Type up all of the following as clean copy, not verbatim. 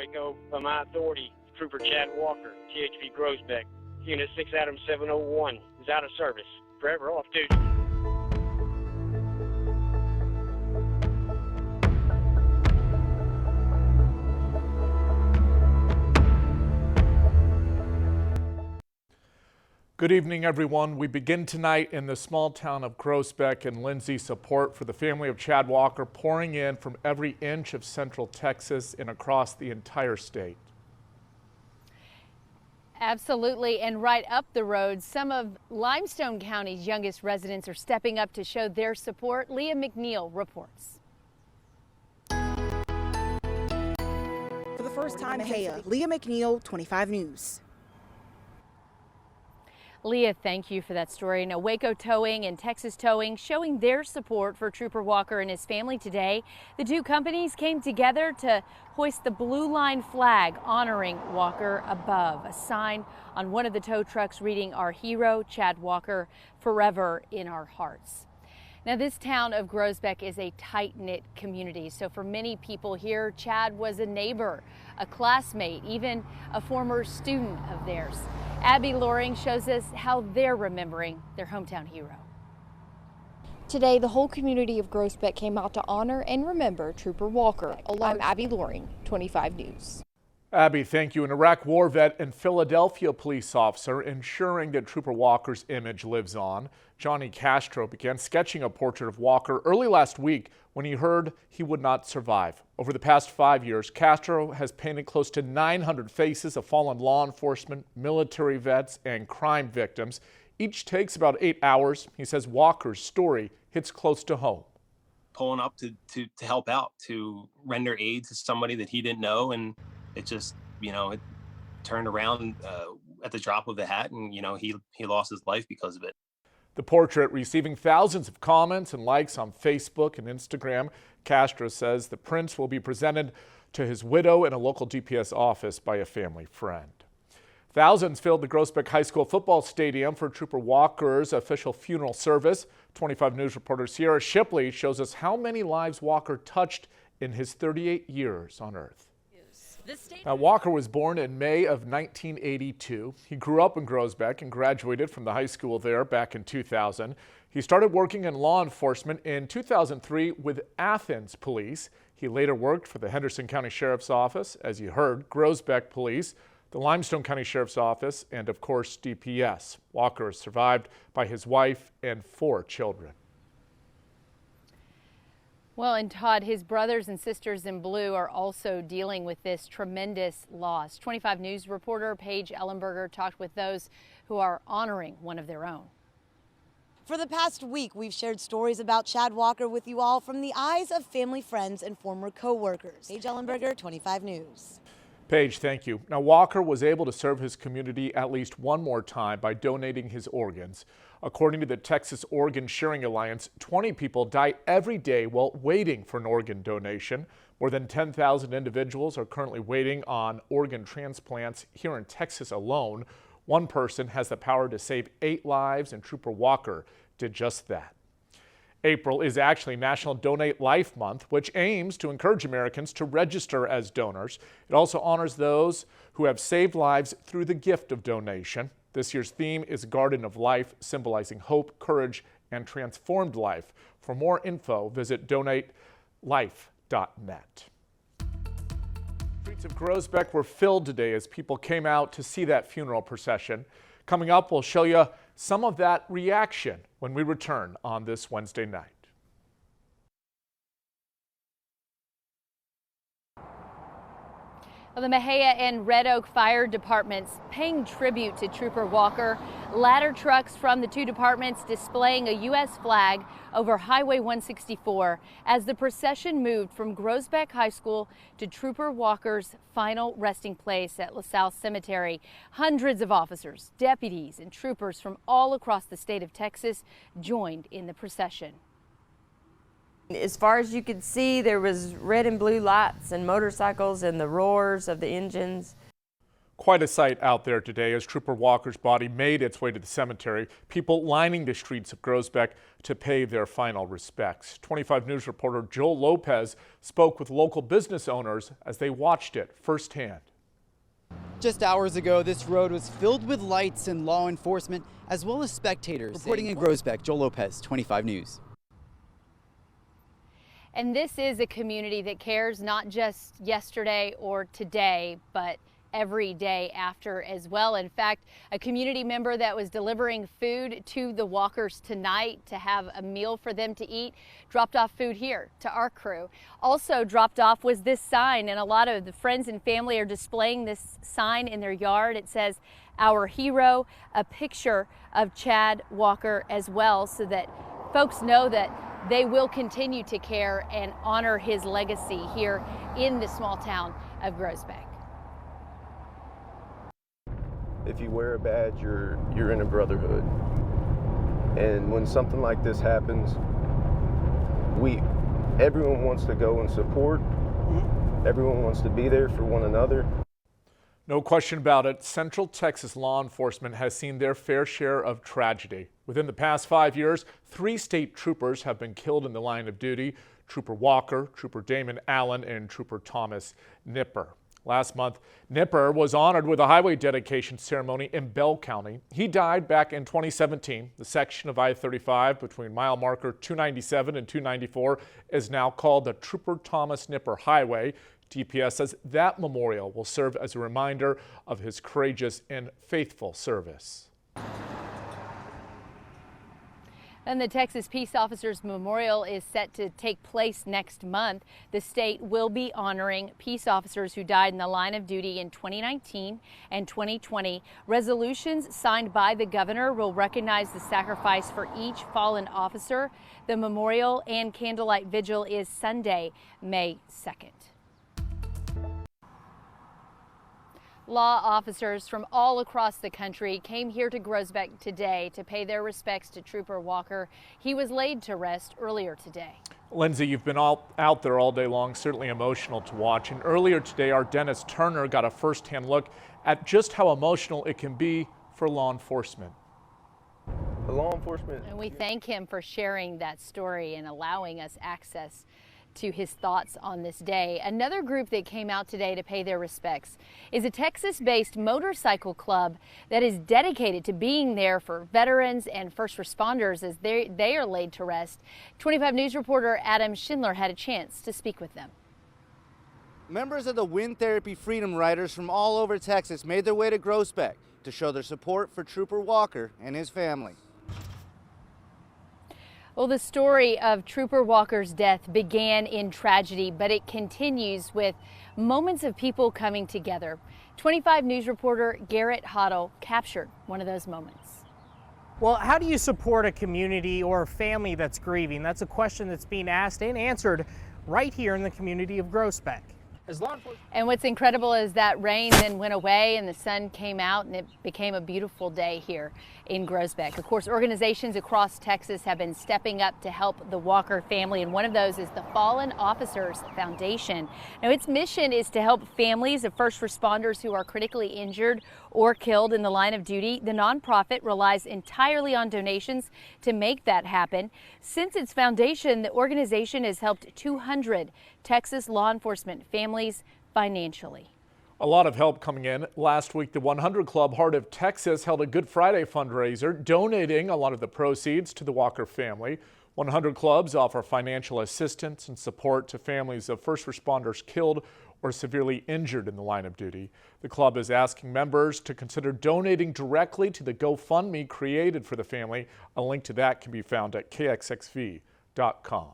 Waco, by my authority, Trooper Chad Walker, THP Groesbeck, Unit 6 Adam 701, is out of service. Forever off duty. Good evening, everyone. We begin tonight in the small town of Groesbeck and Lindsay. Support for the family of Chad Walker pouring in from every inch of central Texas and across the entire state. Absolutely, and right up the road, some of Limestone County's youngest residents are stepping up to show their support. Leah McNeil reports. For the first time in Mexia, Leah McNeil, 25 News. Leah, thank you for that story. Now, Waco Towing and Texas Towing showing their support for Trooper Walker and his family today. The two companies came together to hoist the Blue Line flag honoring Walker above, a sign on one of the tow trucks reading, "Our hero, Chad Walker, forever in our hearts." Now, this town of Groesbeck is a tight-knit community, so for many people here, Chad was a neighbor, a classmate, even a former student of theirs. Abby Loring shows us how they're remembering their hometown hero. Today, the whole community of Groesbeck came out to honor and remember Trooper Walker. I'm Abby Loring, 25 News. Abby, thank you. An Iraq war vet and Philadelphia police officer ensuring that Trooper Walker's image lives on. Johnny Castro began sketching a portrait of Walker early last week when he heard he would not survive. Over the past 5 years, Castro has painted close to 900 faces of fallen law enforcement, military vets, and crime victims. Each takes about 8 hours. He says Walker's story hits close to home. Pulling up to help out, to render aid to somebody that he didn't know, and it just, it turned around at the drop of a hat, and, he lost his life because of it. The portrait receiving thousands of comments and likes on Facebook and Instagram. Castro says the prints will be presented to his widow in a local DPS office by a family friend. Thousands filled the Groesbeck High School football stadium for Trooper Walker's official funeral service. 25 News reporter Sierra Shipley shows us how many lives Walker touched in his 38 years on Earth. Now, Walker was born in May of 1982. He grew up in Groesbeck and graduated from the high school there back in 2000. He started working in law enforcement in 2003 with Athens Police. He later worked for the Henderson County Sheriff's Office, as you heard, Groesbeck Police, the Limestone County Sheriff's Office, and of course DPS. Walker is survived by his wife and 4 children. Well, and Todd, his brothers and sisters in blue are also dealing with this tremendous loss. 25 News reporter Paige Ellenberger talked with those who are honoring one of their own. For the past week, we've shared stories about Chad Walker with you all from the eyes of family, friends, and former co-workers. Paige Ellenberger, 25 News. Paige, thank you. Now, Walker was able to serve his community at least one more time by donating his organs. According to the Texas Organ Sharing Alliance, 20 people die every day while waiting for an organ donation. More than 10,000 individuals are currently waiting on organ transplants here in Texas alone. One person has the power to save 8 lives, and Trooper Walker did just that. April is actually National Donate Life Month, which aims to encourage Americans to register as donors. It also honors those who have saved lives through the gift of donation. This year's theme is Garden of Life, symbolizing hope, courage, and transformed life. For more info, visit donatelife.net. Streets of Groesbeck were filled today as people came out to see that funeral procession. Coming up, we'll show you some of that reaction when we return on this Wednesday night. Well, the Mexia and Red Oak Fire Departments paying tribute to Trooper Walker. Ladder trucks from the two departments displaying a U.S. flag over Highway 164 as the procession moved from Groesbeck High School to Trooper Walker's final resting place at LaSalle Cemetery. Hundreds of officers, deputies, and troopers from all across the state of Texas joined in the procession. As far as you could see, there was red and blue lights and motorcycles and the roars of the engines. Quite a sight out there today as Trooper Walker's body made its way to the cemetery. People lining the streets of Groesbeck to pay their final respects. 25 News reporter Joel Lopez spoke with local business owners as they watched it firsthand. Just hours ago, this road was filled with lights and law enforcement, as well as spectators. Reporting in Groesbeck, Joel Lopez, 25 News. And this is a community that cares not just yesterday or today, but every day after as well. In fact, a community member that was delivering food to the Walkers tonight to have a meal for them to eat dropped off food here to our crew. Also dropped off was this sign, and a lot of the friends and family are displaying this sign in their yard. It says, "Our hero," a picture of Chad Walker as well, so that folks know that they will continue to care and honor his legacy here in the small town of Groesbeck. If you wear a badge, you're in a brotherhood. And when something like this happens, everyone wants to go and support. Everyone wants to be there for one another. No question about it, Central Texas law enforcement has seen their fair share of tragedy. Within the past 5 years, 3 state troopers have been killed in the line of duty: Trooper Walker, Trooper Damon Allen, and Trooper Thomas Nipper. Last month, Nipper was honored with a highway dedication ceremony in Bell County. He died back in 2017. The section of I-35 between mile marker 297 and 294 is now called the Trooper Thomas Nipper Highway. DPS says that memorial will serve as a reminder of his courageous and faithful service. And the Texas Peace Officers Memorial is set to take place next month. The state will be honoring peace officers who died in the line of duty in 2019 and 2020. Resolutions signed by the governor will recognize the sacrifice for each fallen officer. The memorial and candlelight vigil is Sunday, May 2nd. Law officers from all across the country came here to Groesbeck today to pay their respects to Trooper Walker. He was laid to rest earlier today. Lindsay, you've been out there all day long, certainly emotional to watch. And earlier today, our Dennis Turner got a firsthand look at just how emotional it can be for law enforcement. And we thank him for sharing that story and allowing us access to his thoughts on this day. Another group that came out today to pay their respects is a Texas-based motorcycle club that is dedicated to being there for veterans and first responders as they are laid to rest. 25 News reporter Adam Schindler had a chance to speak with them. Members of the Wind Therapy Freedom Riders from all over Texas made their way to Groesbeck to show their support for Trooper Walker and his family. Well, the story of Trooper Walker's death began in tragedy, but it continues with moments of people coming together. 25 News reporter Garrett Hoddle captured one of those moments. Well, how do you support a community or a family that's grieving? That's a question that's being asked and answered right here in the community of Groesbeck. And what's incredible is that rain then went away and the sun came out and it became a beautiful day here in Groesbeck. Of course, organizations across Texas have been stepping up to help the Walker family, and one of those is the Fallen Officers Foundation. Now, its mission is to help families of first responders who are critically injured or killed in the line of duty. The nonprofit relies entirely on donations to make that happen. Since its foundation, the organization has helped 200 Texas law enforcement families financially. A lot of help coming in. Last week, the 100 Club Heart of Texas held a Good Friday fundraiser, donating a lot of the proceeds to the Walker family. 100 clubs offer financial assistance and support to families of first responders killed or severely injured in the line of duty. The club is asking members to consider donating directly to the GoFundMe created for the family. A link to that can be found at kxxv.com.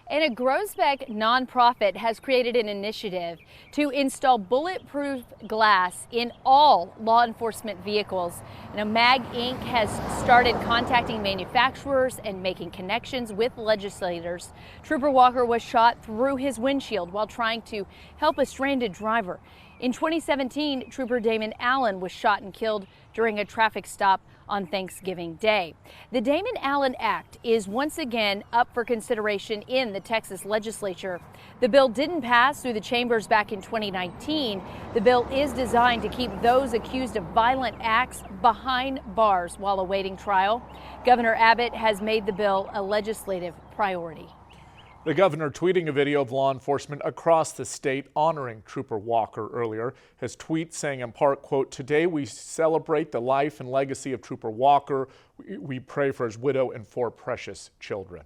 And a Groesbeck nonprofit has created an initiative to install bulletproof glass in all law enforcement vehicles. Now, MAG Inc. has started contacting manufacturers and making connections with legislators. Trooper Walker was shot through his windshield while trying to help a stranded driver. In 2017, Trooper Damon Allen was shot and killed during a traffic stop on Thanksgiving Day. The Damon Allen Act is once again up for consideration in the Texas legislature. The bill didn't pass through the chambers back in 2019. The bill is designed to keep those accused of violent acts behind bars while awaiting trial. Governor Abbott has made the bill a legislative priority. The governor tweeting a video of law enforcement across the state honoring Trooper Walker earlier. His tweet saying in part, quote, "Today we celebrate the life and legacy of Trooper Walker. We pray for his widow and 4 precious children."